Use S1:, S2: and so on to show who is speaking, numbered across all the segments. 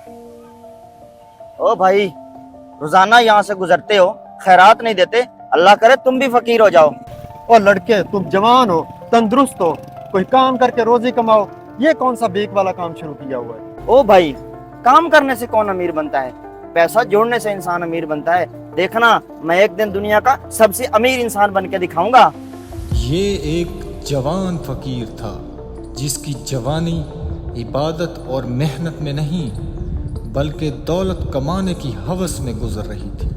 S1: ओ भाई, रोजाना यहाँ से गुजरते हो, खैरात नहीं देते। अल्लाह करे तुम भी फकीर हो जाओ।
S2: और लड़के, तुम जवान हो, तंदुरुस्त हो, कोई काम करके रोजी कमाओ। ये कौन सा बेक वाला काम शुरू किया हुआ है?
S1: ओ भाई, काम करने से कौन अमीर बनता है? पैसा जोड़ने से इंसान अमीर बनता है। देखना, मैं एक दिन दुनिया का सबसे अमीर इंसान बन के दिखाऊंगा।
S3: ये एक जवान फकीर था जिसकी जवानी इबादत और मेहनत में नहीं बल्कि दौलत कमाने की हवस में गुजर रही थी।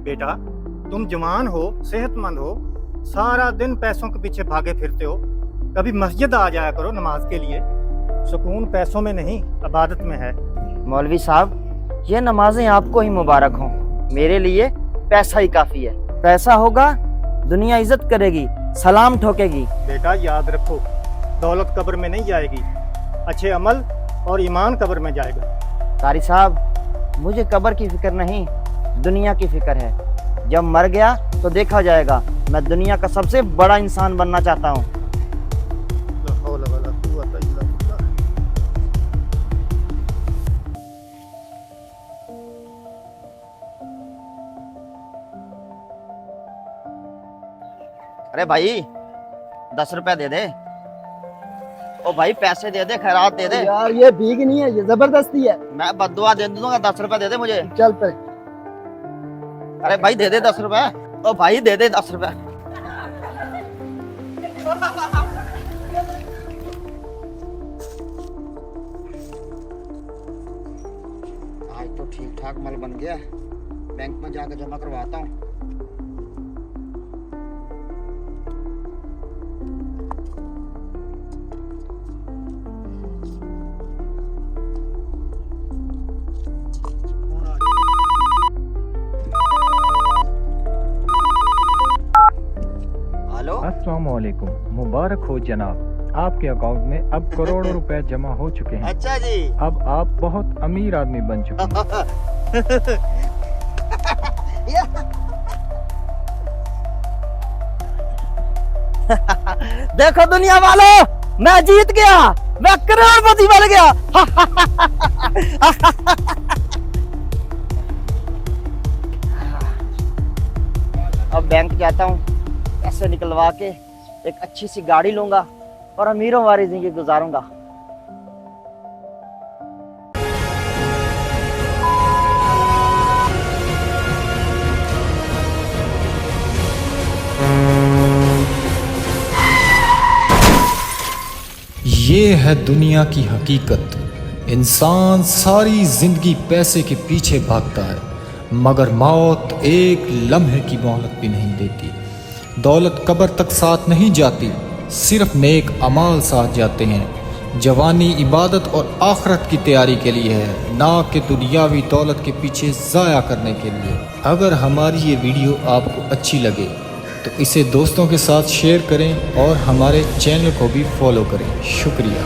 S4: बेटा, तुम जवान हो, सेहतमंद हो, सारा दिन पैसों के पीछे भागे फिरते हो। कभी मस्जिद आ जाया करो नमाज के लिए। सुकून पैसों में नहीं, इबादत में है।
S1: मौलवी साहब, ये नमाजें आपको ही मुबारक हों। मेरे लिए पैसा ही काफी है। पैसा होगा, दुनिया इज्जत करेगी, सलाम ठोकेगी।
S4: बेटा याद रखो, दौलत कब्र में नहीं जाएगी, अच्छे अमल और ईमान कब्र में जाएगा।
S1: कारी साहब, मुझे कब्र की फिक्र नहीं, दुनिया की फिक्र है। जब मर गया तो देखा जाएगा। मैं दुनिया का सबसे बड़ा इंसान बनना चाहता हूँ। अरे भाई, 10 रुपए दे दे। ओ भाई, पैसे दे दे, खैरात दे दे।
S2: यार ये भीख नहीं है, ये जबरदस्ती है।
S1: मैं बद्दुआ दे दूंगा, 10 रुपए दे दे मुझे।
S2: चल पे।
S1: अरे भाई दे दे 10 रुपए। ओ भाई दे दे 10 रुपए। आज तो ठीक ठाक माल बन गया, बैंक में जाकर जमा करवाता हूँ। हेलो,
S5: अस्सलामुअलैकुम। मुबारक हो जनाब, आपके अकाउंट में अब करोड़ों रुपए जमा हो चुके हैं।
S1: अच्छा जी।
S5: अब आप बहुत अमीर आदमी बन चुके हैं।
S1: देखो दुनिया वालों, मैं जीत गया, मैं करोड़पति बन गया। अब बैंक जाता हूँ, पैसे निकलवा के एक अच्छी सी गाड़ी लूंगा और अमीरों वाली जिंदगी गुजारूंगा।
S3: ये है दुनिया की हकीकत। इंसान सारी जिंदगी पैसे के पीछे भागता है, मगर मौत एक लम्हे की मोहलत भी नहीं देती। दौलत कब्र तक साथ नहीं जाती, सिर्फ नेक अमाल साथ जाते हैं। जवानी इबादत और आखरत की तैयारी के लिए है, ना कि दुनियावी दौलत के पीछे ज़ाया करने के लिए। अगर हमारी ये वीडियो आपको अच्छी लगे तो इसे दोस्तों के साथ शेयर करें और हमारे चैनल को भी फॉलो करें। शुक्रिया।